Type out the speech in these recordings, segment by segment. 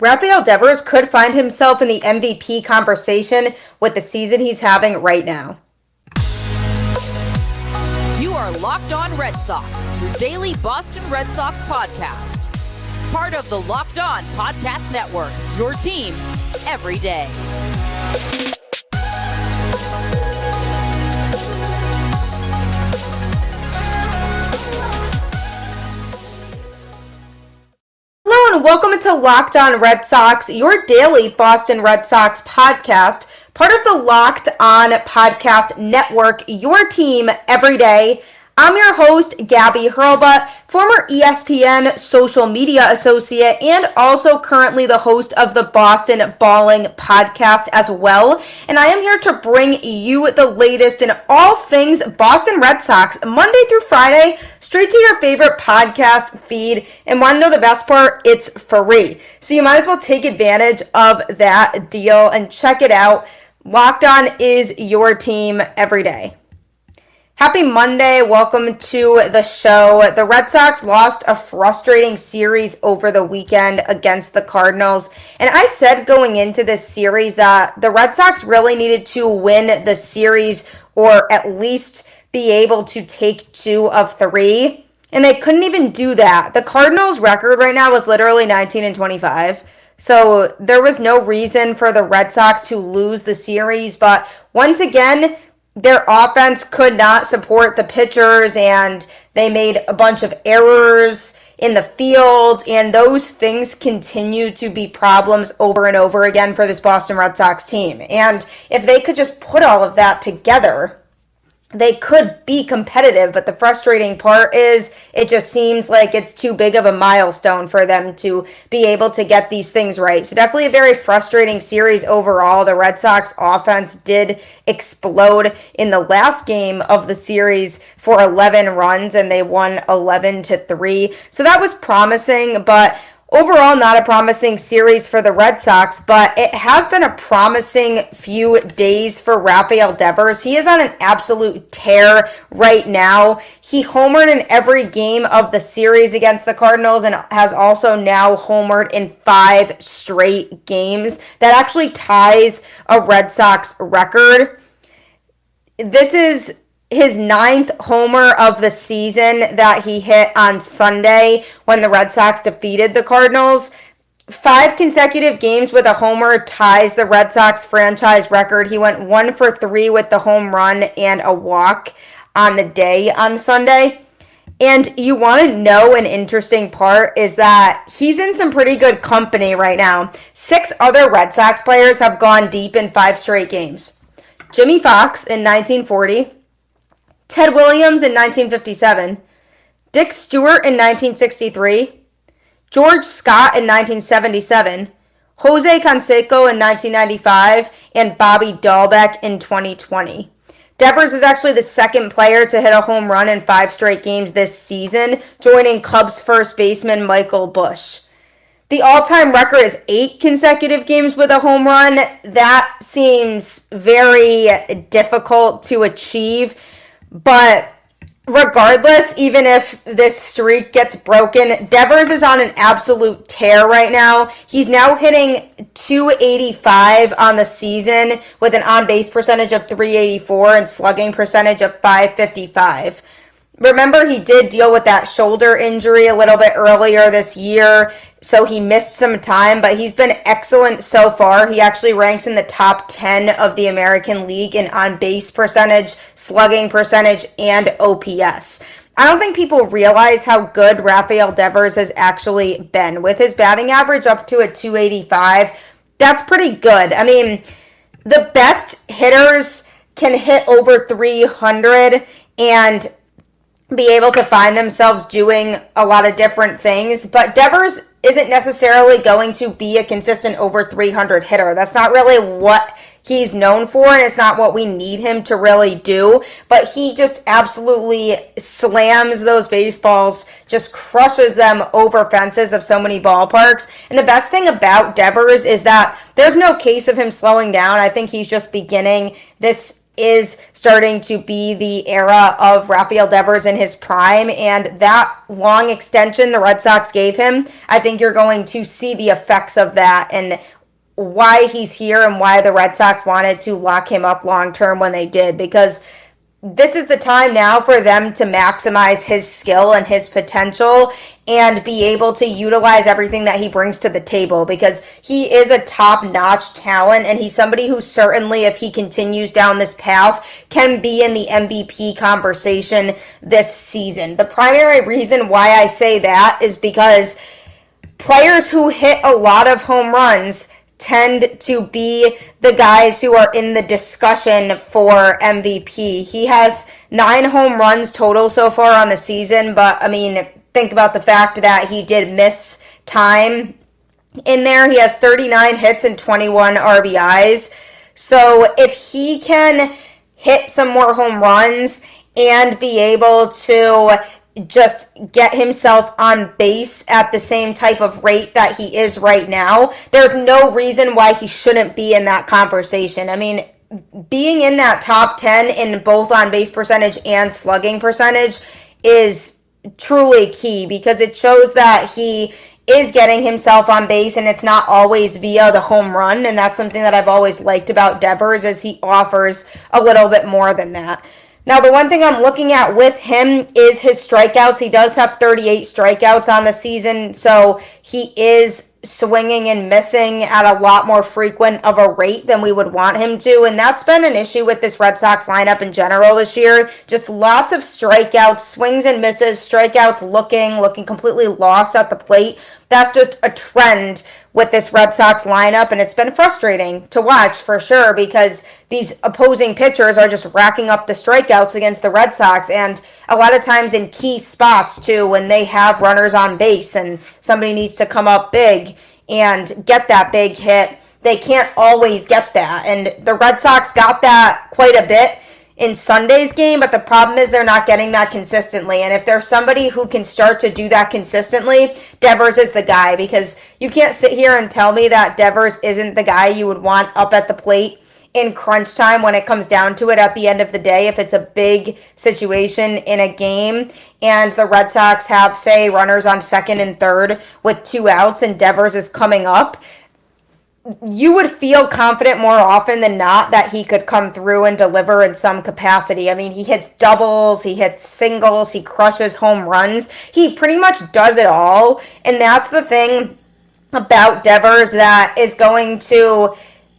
Rafael Devers could find himself in the MVP conversation with the season he's having right now. You are Locked On Red Sox, your daily Boston Red Sox podcast. Part of the Locked On Podcast Network, your team every day. Hello and welcome to Locked On Red Sox, your daily Boston Red Sox podcast, part of the Locked On Podcast Network, your team every day. I'm your host, Gabby, former ESPN social media associate and also currently the host of the Boston Balling podcast as well. And I am here to bring you the latest in all things Boston Red Sox, Monday through Friday, straight to your favorite podcast feed. And want to know the best part? It's free. So you might as well take advantage of that deal and check it out. Locked On is your team every day. Happy Monday. Welcome to the show. The Red Sox lost a frustrating series over the weekend against the Cardinals. And I said going into this series that the Red Sox really needed to win the series or at least be able to take 2 of 3. And they couldn't even do that. The Cardinals' record right now is literally 19-25. So there was no reason for the Red Sox to lose the series. But once again, their offense could not support the pitchers, and they made a bunch of errors in the field, and those things continue to be problems over and over again for this Boston Red Sox team. And if they could just put all of that together, they could be competitive, but the frustrating part is it just seems like it's too big of a milestone for them to be able to get these things right. So definitely a very frustrating series overall. The Red Sox offense did explode in the last game of the series for 11 runs, and they won 11-3. So that was promising, but overall, not a promising series for the Red Sox, but it has been a promising few days for Rafael Devers. He is on an absolute tear right now. He homered in every game of the series against the Cardinals and has also now homered in 5 straight games. That actually ties a Red Sox record. This is his 9th homer of the season that he hit on Sunday when the Red Sox defeated the Cardinals. 5 consecutive games with a homer ties the Red Sox franchise record. He went 1 for 3 with the home run and a walk on the day on Sunday. And you want to know an interesting part is that he's in some pretty good company right now. 6 other Red Sox players have gone deep in 5 straight games. Jimmy Fox in 1940. Ted Williams in 1957, Dick Stewart in 1963, George Scott in 1977, Jose Canseco in 1995, and Bobby Dahlbeck in 2020. Devers is actually the second player to hit a home run in 5 straight games this season, joining Cubs first baseman Michael Busch. The all-time record is 8 consecutive games with a home run. That seems very difficult to achieve. But regardless, even if this streak gets broken, Devers is on an absolute tear right now. He's now hitting .285 on the season with an on-base percentage of .384 and slugging percentage of .555. Remember, he did deal with that shoulder injury a little bit earlier this year, so he missed some time, but he's been excellent so far. He actually ranks in the top 10 of the American League in on-base percentage, slugging percentage, and OPS. I don't think people realize how good Rafael Devers has actually been. With his batting average up to a .285, that's pretty good. I mean, the best hitters can hit over 300 and be able to find themselves doing a lot of different things, but Devers isn't necessarily going to be a consistent over 300 hitter. That's not really what he's known for, and it's not what we need him to really do, but he just absolutely slams those baseballs, just crushes them over fences of so many ballparks. And the best thing about Devers is that there's no case of him slowing down. I think he's just beginning this is starting to be the era of Rafael Devers in his prime, and that long extension the Red Sox gave him, I think you're going to see the effects of that and why he's here and why the Red Sox wanted to lock him up long term when they did, because this is the time now for them to maximize his skill and his potential and be able to utilize everything that he brings to the table, because he is a top-notch talent and he's somebody who certainly, if he continues down this path, can be in the MVP conversation this season. The primary reason why I say that is because players who hit a lot of home runs tend to be the guys who are in the discussion for MVP. He has 9 home runs total so far on the season, but I mean, think about the fact that he did miss time in there. He has 39 hits and 21 RBIs. So if he can hit some more home runs and be able to just get himself on base at the same type of rate that he is right now, there's no reason why he shouldn't be in that conversation. I mean, being in that top 10 in both on base percentage and slugging percentage is truly key, because it shows that he is getting himself on base and it's not always via the home run, and that's something that I've always liked about Devers, is he offers a little bit more than that. Now, the one thing I'm looking at with him is his strikeouts. He does have 38 strikeouts on the season, so he is swinging and missing at a lot more frequent of a rate than we would want him to, and that's been an issue with this Red Sox lineup in general this year. Just lots of strikeouts, swings and misses, strikeouts, looking completely lost at the plate. That's just a trend with this Red Sox lineup, and it's been frustrating to watch for sure, because these opposing pitchers are just racking up the strikeouts against the Red Sox, and a lot of times in key spots too, when they have runners on base and somebody needs to come up big and get that big hit, they can't always get that, and the Red Sox got that quite a bit in Sunday's game, but the problem is they're not getting that consistently. And if there's somebody who can start to do that consistently, Devers is the guy, because you can't sit here and tell me that Devers isn't the guy you would want up at the plate in crunch time when it comes down to it at the end of the day. If it's a big situation in a game and the Red Sox have, say, runners on second and third with 2 outs and Devers is coming up, you would feel confident more often than not that he could come through and deliver in some capacity. I mean, he hits doubles, he hits singles, he crushes home runs. He pretty much does it all, and that's the thing about Devers that is going to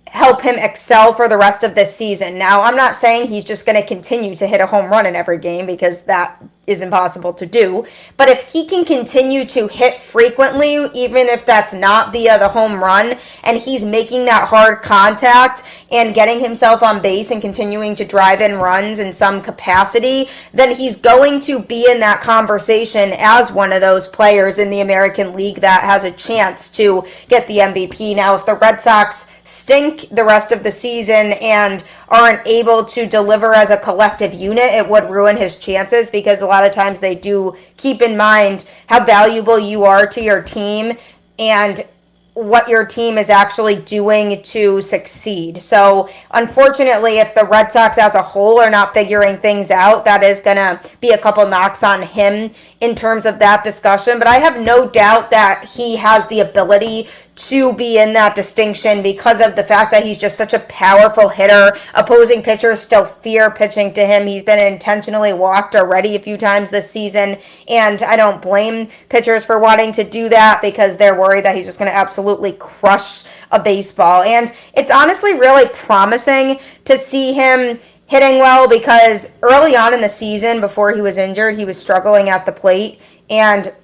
help him excel for the rest of this season. Now, I'm not saying he's just going to continue to hit a home run in every game, because that is impossible to do. But if he can continue to hit frequently, even if that's not via the home run, and he's making that hard contact and getting himself on base and continuing to drive in runs in some capacity, then he's going to be in that conversation as one of those players in the American League that has a chance to get the MVP. Now, if the Red Sox stink the rest of the season and aren't able to deliver as a collective unit, it would ruin his chances, because a lot of times they do keep in mind how valuable you are to your team and what your team is actually doing to succeed. So unfortunately, if the Red Sox as a whole are not figuring things out, that is going to be a couple knocks on him in terms of that discussion. But I have no doubt that he has the ability to be in that distinction because of the fact that he's just such a powerful hitter. Opposing pitchers still fear pitching to him. He's been intentionally walked already a few times this season, and I don't blame pitchers for wanting to do that, because they're worried that he's just going to absolutely crush a baseball. And it's honestly really promising to see him hitting well, because early on in the season, before he was injured, he was struggling at the plate, and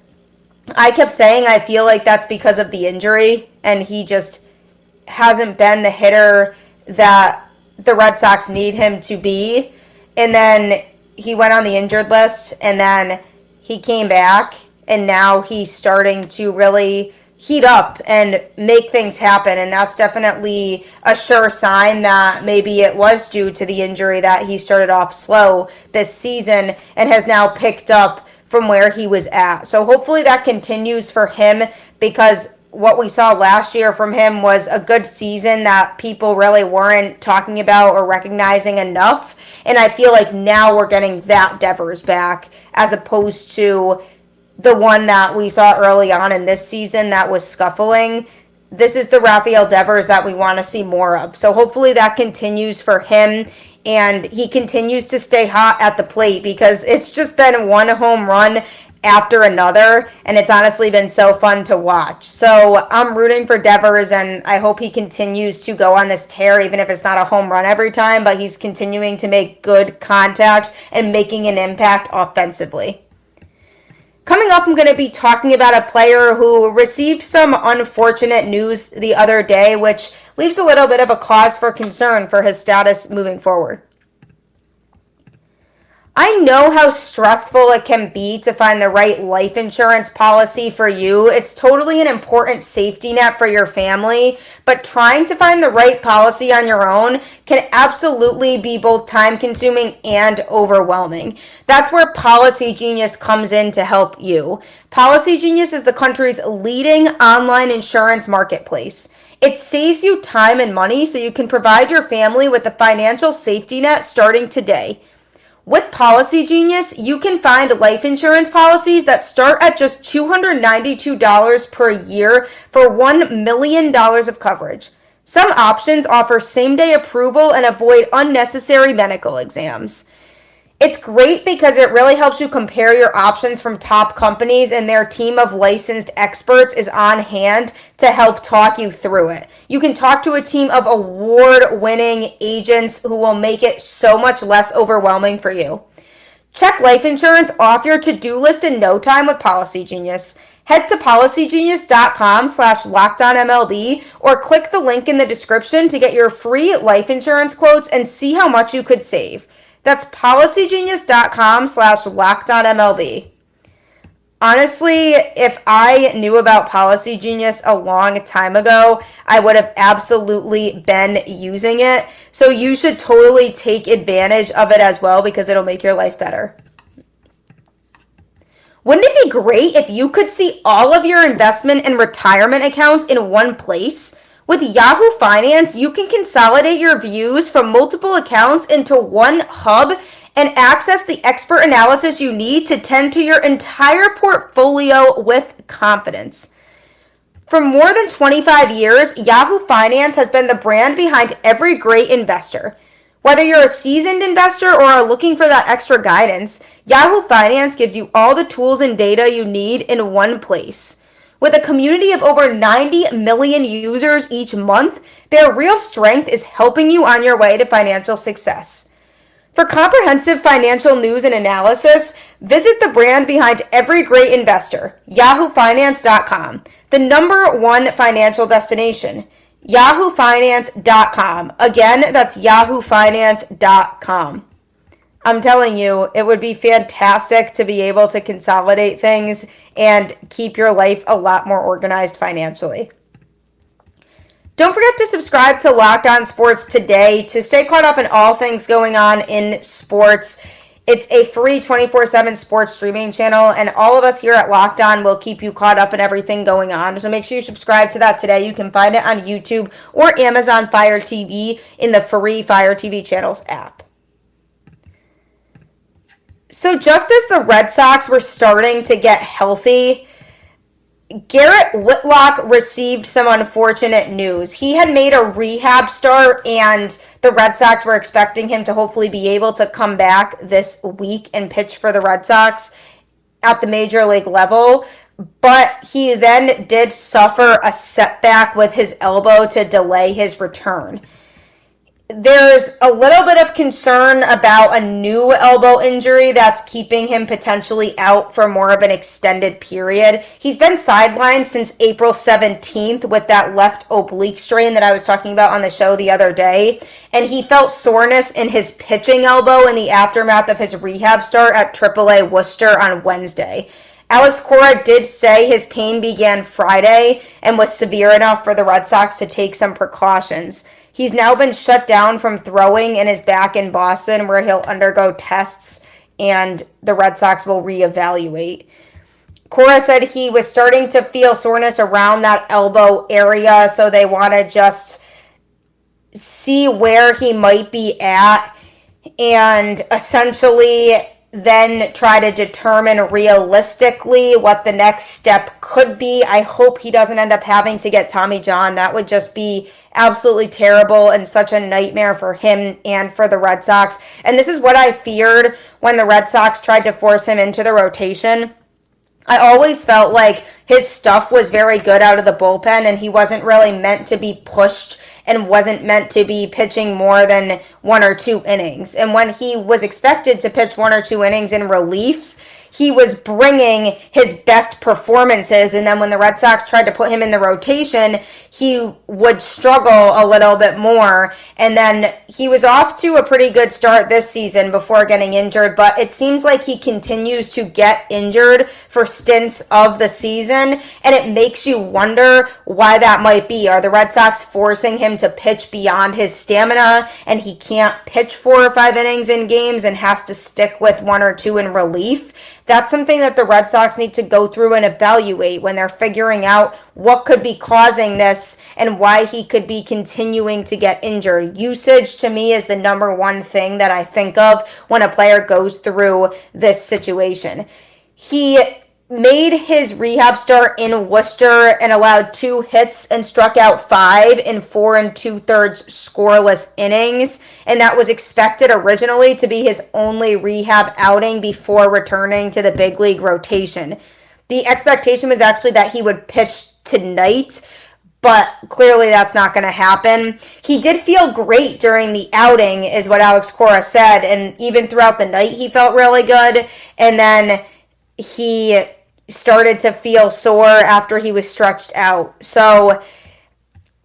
I kept saying I feel like that's because of the injury, and he just hasn't been the hitter that the Red Sox need him to be. And then he went on the injured list, and then he came back, and now he's starting to really heat up and make things happen. And that's definitely a sure sign that maybe it was due to the injury that he started off slow this season and has now picked up from where he was at. So hopefully that continues for him, because what we saw last year from him was a good season that people really weren't talking about or recognizing enough. And I feel like now we're getting that Devers back as opposed to the one that we saw early on in this season that was scuffling. This is the Rafael Devers that we want to see more of. So hopefully that continues for him and he continues to stay hot at the plate because it's just been one home run after another, and it's honestly been so fun to watch. So I'm rooting for Devers, and I hope he continues to go on this tear, even if it's not a home run every time, but he's continuing to make good contact and making an impact offensively. Coming up, I'm going to be talking about a player who received some unfortunate news the other day, which leaves a little bit of a cause for concern for his status moving forward. I know how stressful it can be to find the right life insurance policy for you. It's totally an important safety net for your family, but trying to find the right policy on your own can absolutely be both time-consuming and overwhelming. That's where Policygenius comes in to help you. Policygenius is the country's leading online insurance marketplace. It saves you time and money so you can provide your family with a financial safety net starting today. With Policygenius, you can find life insurance policies that start at just $292 per year for $1 million of coverage. Some options offer same-day approval and avoid unnecessary medical exams. It's great because it really helps you compare your options from top companies, and their team of licensed experts is on hand to help talk you through it. You can talk to a team of award-winning agents who will make it so much less overwhelming for you. Check life insurance off your to-do list in no time with Policygenius. Head to policygenius.com/LockedOnMLB or click the link in the description to get your free life insurance quotes and see how much you could save. That's policygenius.com/LockedOnMLB. Honestly, if I knew about Policygenius a long time ago, I would have absolutely been using it. So you should totally take advantage of it as well because it'll make your life better. Wouldn't it be great if you could see all of your investment and retirement accounts in one place? With Yahoo Finance, you can consolidate your views from multiple accounts into one hub and access the expert analysis you need to tend to your entire portfolio with confidence. For more than 25 years, Yahoo Finance has been the brand behind every great investor. Whether you're a seasoned investor or are looking for that extra guidance, Yahoo Finance gives you all the tools and data you need in one place. With a community of over 90 million users each month, their real strength is helping you on your way to financial success. For comprehensive financial news and analysis, visit the brand behind every great investor, yahoofinance.com, the #1 financial destination, yahoofinance.com. Again, that's yahoofinance.com. I'm telling you, it would be fantastic to be able to consolidate things and keep your life a lot more organized financially. Don't forget to subscribe to Locked On Sports today to stay caught up in all things going on in sports. It's a free 24/7 sports streaming channel, and all of us here at Locked On will keep you caught up in everything going on. So make sure you subscribe to that today. You can find it on YouTube or Amazon Fire TV in the free Fire TV channels app. So just as the Red Sox were starting to get healthy, Garrett Whitlock received some unfortunate news. He had made a rehab start, and the Red Sox were expecting him to hopefully be able to come back this week and pitch for the Red Sox at the major league level. But he then did suffer a setback with his elbow to delay his return. There's a little bit of concern about a new elbow injury that's keeping him potentially out for more of an extended period. He's been sidelined since April 17th with that left oblique strain that I was talking about on the show the other day, and he felt soreness in his pitching elbow in the aftermath of his rehab start at AAA Worcester on Wednesday. Alex Cora did say his pain began Friday and was severe enough for the Red Sox to take some precautions. He's now been shut down from throwing and is back in Boston, where he'll undergo tests and the Red Sox will reevaluate. Cora said he was starting to feel soreness around that elbow area, so they want to just see where he might be at and essentially then try to determine realistically what the next step could be. I hope he doesn't end up having to get Tommy John. That would just be absolutely terrible and such a nightmare for him and for the Red Sox. And this is what I feared when the Red Sox tried to force him into the rotation. I always felt like his stuff was very good out of the bullpen and he wasn't really meant to be pushed and wasn't meant to be pitching more than 1 or 2 innings. And when he was expected to pitch 1 or 2 innings in relief, he was bringing his best performances. And then when the Red Sox tried to put him in the rotation, he would struggle a little bit more. And then he was off to a pretty good start this season before getting injured, but it seems like he continues to get injured for stints of the season. And it makes you wonder why that might be. Are the Red Sox forcing him to pitch beyond his stamina and he can't pitch 4 or 5 innings in games and has to stick with 1 or 2 in relief? That's something that the Red Sox need to go through and evaluate when they're figuring out what could be causing this and why he could be continuing to get injured. Usage to me is the number one thing that I think of when a player goes through this situation. He made his rehab start in Worcester and allowed 2 hits and struck out 5 in 4 2/3 scoreless innings. And that was expected originally to be his only rehab outing before returning to the big league rotation. The expectation was actually that he would pitch tonight, but clearly that's not going to happen. He did feel great during the outing, is what Alex Cora said, and even throughout the night he felt really good. And then he started to feel sore after he was stretched out. So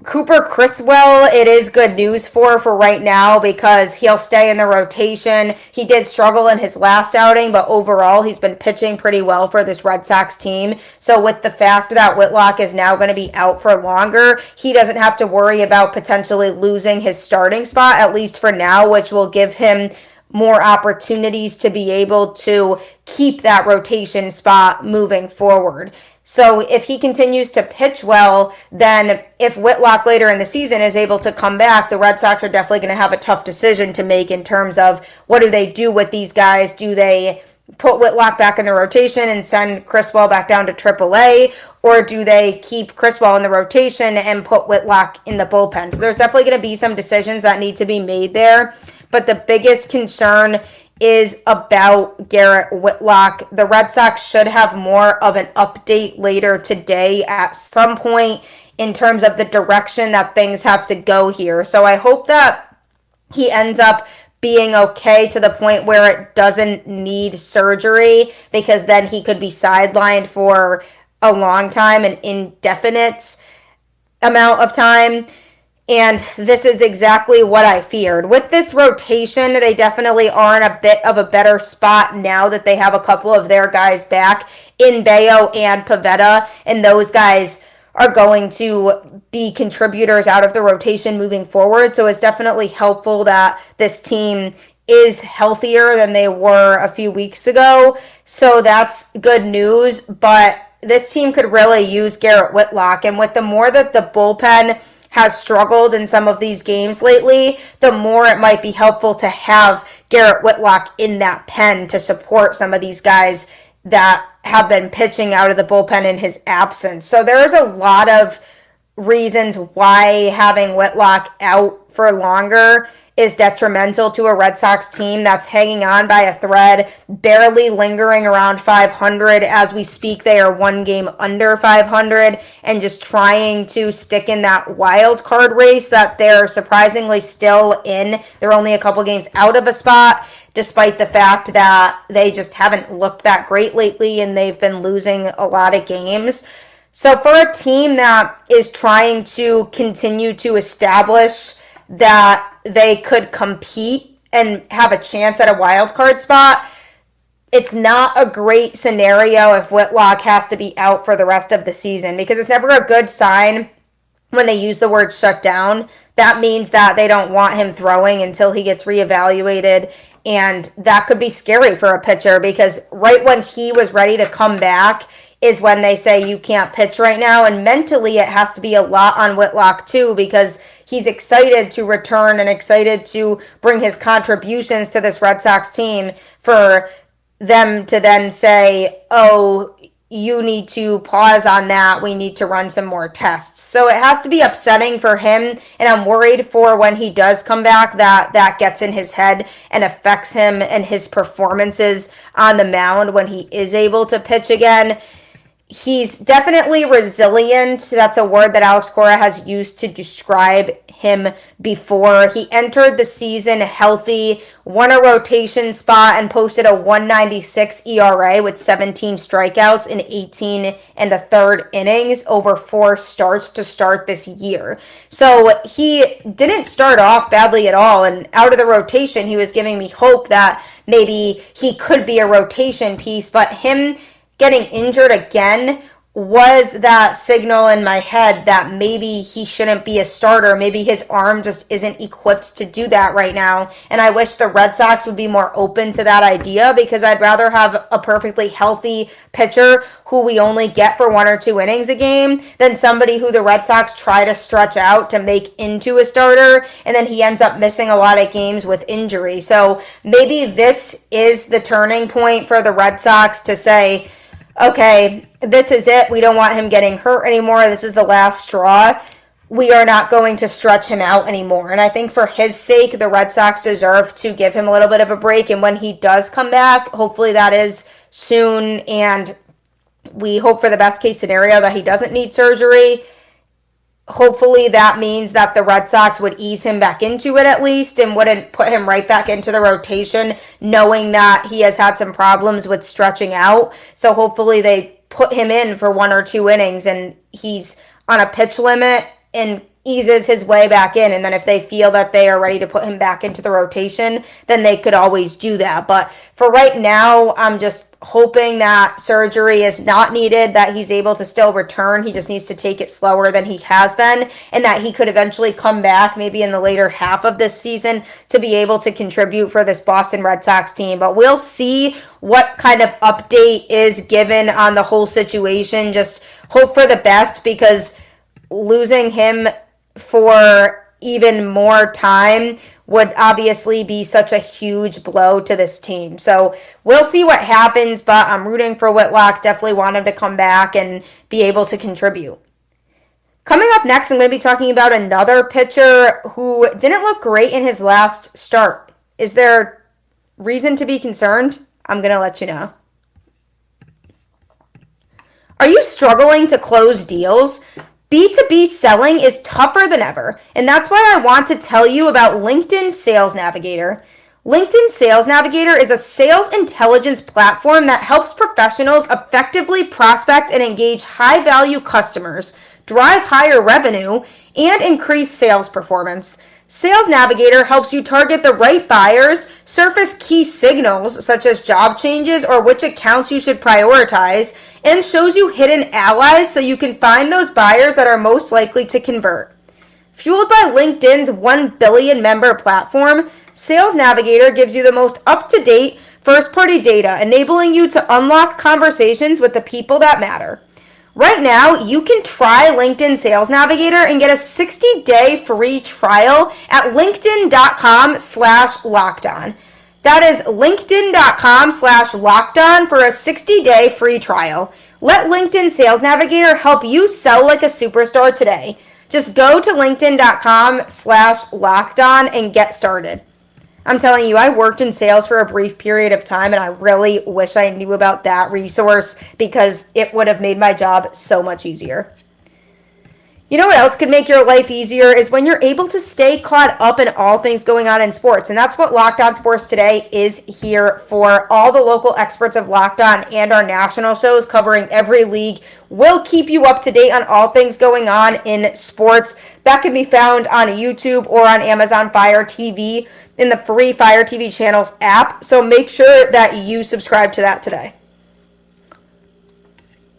Cooper Criswell, it is good news for right now because he'll stay in the rotation. He did struggle in his last outing, but overall he's been pitching pretty well for this Red Sox team. So with the fact that Whitlock is now going to be out for longer, he doesn't have to worry about potentially losing his starting spot, at least for now, which will give him more opportunities to be able to keep that rotation spot moving forward. So if he continues to pitch well, then if Whitlock later in the season is able to come back, the Red Sox are definitely going to have a tough decision to make in terms of what do they do with these guys? Do they put Whitlock back in the rotation and send Criswell back down to AAA? Or do they keep Criswell in the rotation and put Whitlock in the bullpen? So there's definitely going to be some decisions that need to be made there. But the biggest concern is about Garrett Whitlock. The Red Sox should have more of an update later today at some point in terms of the direction that things have to go here. So I hope that he ends up being okay to the point where it doesn't need surgery, because then he could be sidelined for a long time, an indefinite amount of time. And this is exactly what I feared. With this rotation, they definitely are in a bit of a better spot now that they have a couple of their guys back in Bello and Pivetta. And those guys are going to be contributors out of the rotation moving forward. So it's definitely helpful that this team is healthier than they were a few weeks ago. So that's good news. But this team could really use Garrett Whitlock. And with the more that the bullpen has struggled in some of these games lately, the more it might be helpful to have Garrett Whitlock in that pen to support some of these guys that have been pitching out of the bullpen in his absence. So there is a lot of reasons why having Whitlock out for longer is detrimental to a Red Sox team that's hanging on by a thread, barely lingering around 500 as we speak. They are 1 game under 500 and just trying to stick in that wild card race that they're surprisingly still in. They're only a couple games out of a spot, despite the fact that they just haven't looked that great lately and they've been losing a lot of games. So for a team that is trying to continue to establish that they could compete and have a chance at a wild card spot, it's not a great scenario if Whitlock has to be out for the rest of the season, because it's never a good sign when they use the word shut down. That means that they don't want him throwing until he gets reevaluated, and that could be scary for a pitcher, because right when he was ready to come back is when they say you can't pitch right now. And mentally, it has to be a lot on Whitlock too, because he's excited to return and excited to bring his contributions to this Red Sox team, for them to then say, oh, you need to pause on that. We need to run some more tests. So it has to be upsetting for him. And I'm worried for when he does come back that gets in his head and affects him and his performances on the mound when he is able to pitch again. He's definitely resilient. That's a word that Alex Cora has used to describe him before. He entered the season healthy, won a rotation spot, and posted a 196 ERA with 17 strikeouts in 18 and a third innings over 4 starts to start this year. So he didn't start off badly at all, and out of the rotation, he was giving me hope that maybe he could be a rotation piece, but him getting injured again was that signal in my head that maybe he shouldn't be a starter. Maybe his arm just isn't equipped to do that right now. And I wish the Red Sox would be more open to that idea, because I'd rather have a perfectly healthy pitcher who we only get for 1 or 2 innings a game than somebody who the Red Sox try to stretch out to make into a starter, and then he ends up missing a lot of games with injury. So maybe this is the turning point for the Red Sox to say, okay, this is it. We don't want him getting hurt anymore. This is the last straw. We are not going to stretch him out anymore. And I think for his sake, the Red Sox deserve to give him a little bit of a break. And when he does come back, hopefully that is soon. And we hope for the best case scenario that he doesn't need surgery. Hopefully that means that the Red Sox would ease him back into it at least, and wouldn't put him right back into the rotation, knowing that he has had some problems with stretching out. So hopefully they put him in for 1 or 2 innings and he's on a pitch limit and eases his way back in. And then if they feel that they are ready to put him back into the rotation, then they could always do that. But for right now, I'm just hoping that surgery is not needed, that he's able to still return. He just needs to take it slower than he has been, and that he could eventually come back maybe in the later half of this season to be able to contribute for this Boston Red Sox team. But we'll see what kind of update is given on the whole situation. Just hope for the best, because losing him for even more time would obviously be such a huge blow to this team. So we'll see what happens, but I'm rooting for Whitlock. Definitely want him to come back and be able to contribute. Coming up next, I'm going to be talking about another pitcher who didn't look great in his last start. Is there reason to be concerned? I'm going to let you know. Are you struggling to close deals? B2B selling is tougher than ever, and that's why I want to tell you about LinkedIn Sales Navigator. LinkedIn Sales Navigator is a sales intelligence platform that helps professionals effectively prospect and engage high-value customers, drive higher revenue, and increase sales performance. Sales Navigator helps you target the right buyers, surface key signals such as job changes or which accounts you should prioritize, and shows you hidden allies so you can find those buyers that are most likely to convert. Fueled by LinkedIn's 1 billion member platform, Sales Navigator gives you the most up-to-date first-party data, enabling you to unlock conversations with the people that matter. Right now, you can try LinkedIn Sales Navigator and get a 60-day free trial at linkedin.com/lockedon. That is linkedin.com/lockedon for a 60-day free trial. Let LinkedIn Sales Navigator help you sell like a superstar today. Just go to linkedin.com/lockedon and get started. I'm telling you, I worked in sales for a brief period of time, and I really wish I knew about that resource, because it would have made my job so much easier. You know what else could make your life easier is when you're able to stay caught up in all things going on in sports. And that's what Locked On Sports Today is here for. All the local experts of Locked On and our national shows covering every league will keep you up to date on all things going on in sports. That can be found on YouTube or on Amazon Fire TV in the free Fire TV channels app. So make sure that you subscribe to that today.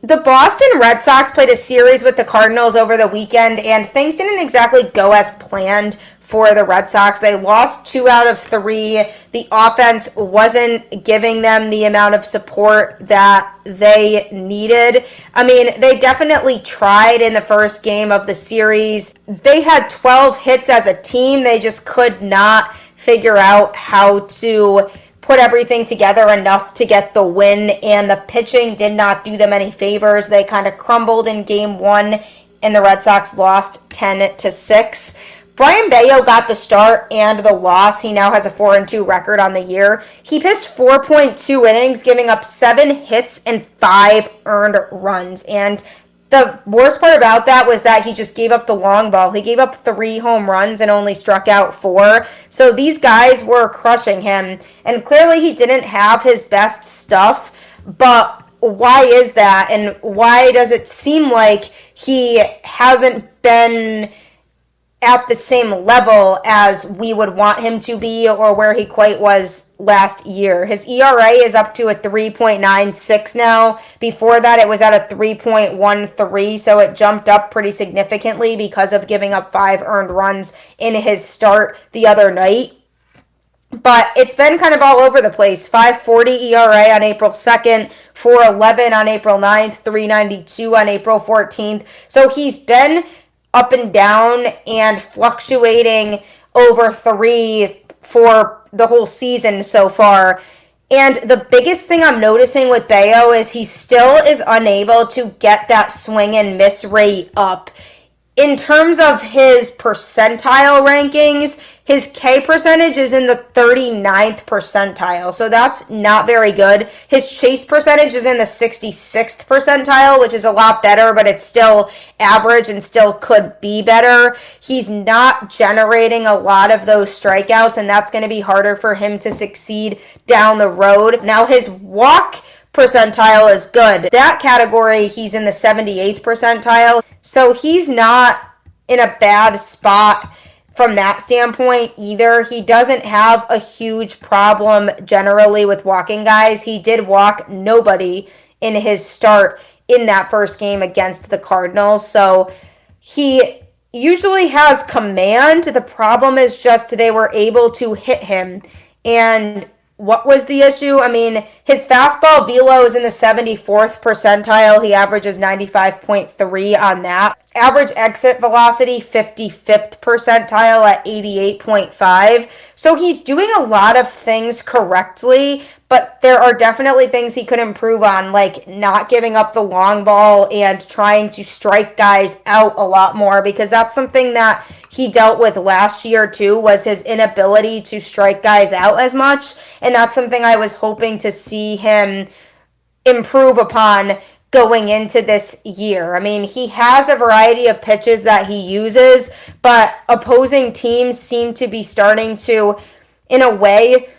The Boston Red Sox played a series with the Cardinals over the weekend, and things didn't exactly go as planned for the Red Sox. They lost 2 out of 3. The offense wasn't giving them the amount of support that they needed. I mean, they definitely tried in the first game of the series. They had 12 hits as a team. They just could not figure out how to put everything together enough to get the win, and the pitching did not do them any favors. They kind of crumbled in game 1, and the Red Sox lost 10-6. Brayan Bello got the start and the loss. He now has a 4-2 record on the year. He pitched 4.2 innings, giving up 7 hits and 5 earned runs. And the worst part about that was that he just gave up the long ball. He gave up 3 home runs and only struck out 4. So these guys were crushing him. And clearly he didn't have his best stuff. But why is that? And why does it seem like he hasn't been at the same level as we would want him to be, or where he quite was last year? His ERA is up to a 3.96 now. Before that, it was at a 3.13, so it jumped up pretty significantly because of giving up 5 earned runs in his start the other night. But it's been kind of all over the place. 5.40 ERA on April 2nd, 4.11 on April 9th, 3.92 on April 14th. So he's been up and down and fluctuating over 3 for the whole season so far. And the biggest thing I'm noticing with Bello is he still is unable to get that swing and miss rate up. In terms of his percentile rankings, his K percentage is in the 39th percentile, so that's not very good. His chase percentage is in the 66th percentile, which is a lot better, but it's still average and still could be better. He's not generating a lot of those strikeouts, and that's going to be harder for him to succeed down the road. Now, his walk percentile is good. That category, he's in the 78th percentile, so he's not in a bad spot from that standpoint either. He doesn't have a huge problem generally with walking guys. He did walk nobody in his start in that first game against the Cardinals, so he usually has command. The problem is just they were able to hit him. And what was the issue? I mean, his fastball velo is in the 74th percentile. He averages 95.3 on that. Average exit velocity, 55th percentile at 88.5. So he's doing a lot of things correctly, but there are definitely things he could improve on, like not giving up the long ball and trying to strike guys out a lot more, because that's something that he dealt with last year too, was his inability to strike guys out as much. And that's something I was hoping to see him improve upon going into this year. I mean, he has a variety of pitches that he uses, but opposing teams seem to be starting to, in a way,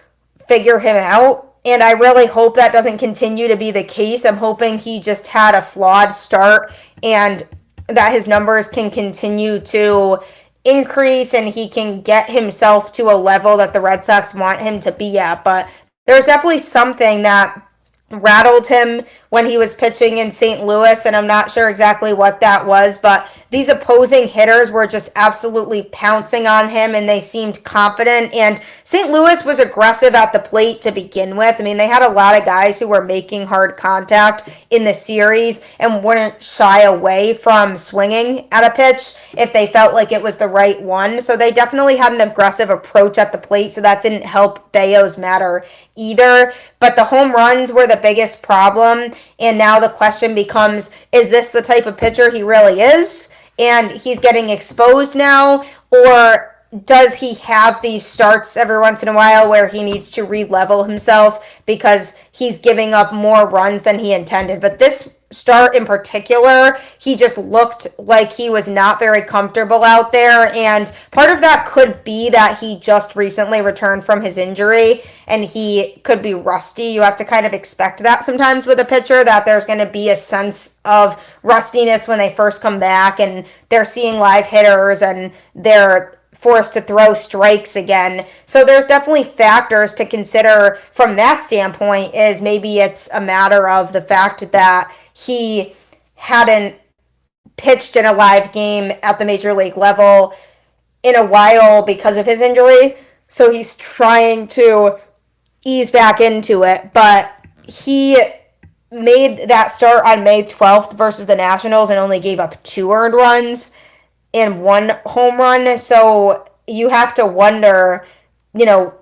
figure him out. And I really hope that doesn't continue to be the case. I'm hoping he just had a flawed start and that his numbers can continue to increase and he can get himself to a level that the Red Sox want him to be at. But there's definitely something that rattled him when he was pitching in St. Louis, and I'm not sure exactly what that was, but these opposing hitters were just absolutely pouncing on him, and they seemed confident, and St. Louis was aggressive at the plate to begin with. I mean, they had a lot of guys who were making hard contact in the series and wouldn't shy away from swinging at a pitch if they felt like it was the right one, so they definitely had an aggressive approach at the plate, so that didn't help Bello's matter either. But the home runs were the biggest problem, and now the question becomes, is this the type of pitcher he really is? And he's getting exposed now, or does he have these starts every once in a while where he needs to re-level himself because he's giving up more runs than he intended? But this start in particular, he just looked like he was not very comfortable out there, and part of that could be that he just recently returned from his injury and he could be rusty. You have to kind of expect that sometimes with a pitcher, that there's going to be a sense of rustiness when they first come back and they're seeing live hitters and they're forced to throw strikes again. So there's definitely factors to consider from that standpoint. Is maybe it's a matter of the fact that he hadn't pitched in a live game at the major league level in a while because of his injury. So he's trying to ease back into it. But he made that start on May 12th versus the Nationals and only gave up 2 earned runs and 1 home run. So you have to wonder,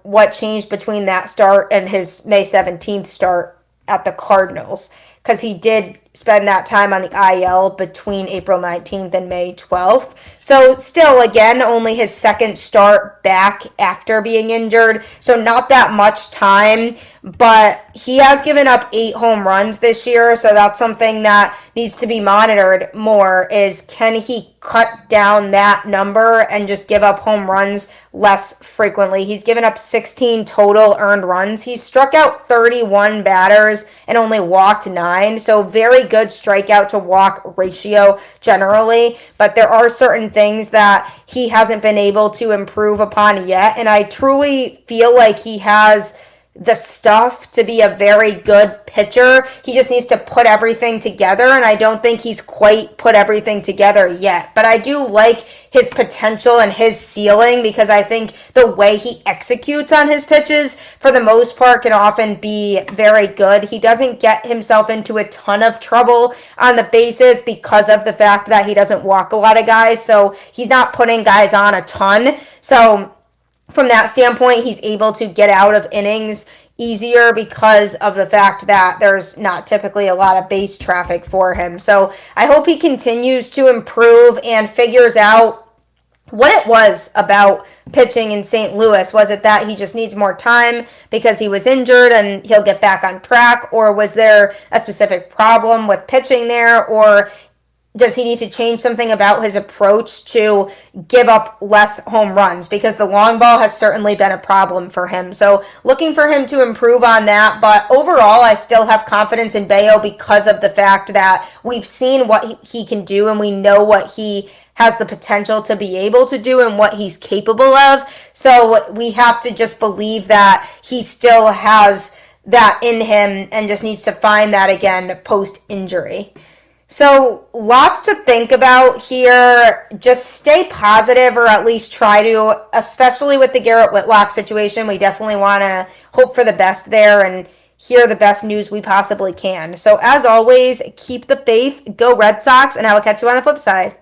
what changed between that start and his May 17th start at the Cardinals. Because he did spend that time on the IL between April 19th and May 12th. So still, again, only his second start back after being injured. So not that much time, but he has given up 8 home runs this year. So that's something that needs to be monitored more, is can he cut down that number and just give up home runs less frequently. He's given up 16 total earned runs. He's struck out 31 batters and only walked 9. So very good strikeout to walk ratio generally. But there are certain things that he hasn't been able to improve upon yet. And I truly feel like he has the stuff to be a very good pitcher. He just needs to put everything together, and I don't think he's quite put everything together yet. But I do like his potential and his ceiling, because I think the way he executes on his pitches, for the most part, can often be very good. He doesn't get himself into a ton of trouble on the bases because of the fact that he doesn't walk a lot of guys, so he's not putting guys on a ton. So from that standpoint, he's able to get out of innings easier because of the fact that there's not typically a lot of base traffic for him. So I hope he continues to improve and figures out what it was about pitching in St. Louis. Was it that he just needs more time because he was injured and he'll get back on track? Or was there a specific problem with pitching there? Or does he need to change something about his approach to give up less home runs? Because the long ball has certainly been a problem for him. So looking for him to improve on that. But overall, I still have confidence in Bello because of the fact that we've seen what he can do, and we know what he has the potential to be able to do and what he's capable of. So we have to just believe that he still has that in him and just needs to find that again post-injury. So lots to think about here. Just stay positive, or at least try to, especially with the Garrett Whitlock situation. We definitely want to hope for the best there and hear the best news we possibly can. So as always, keep the faith, go Red Sox, and I will catch you on the flip side.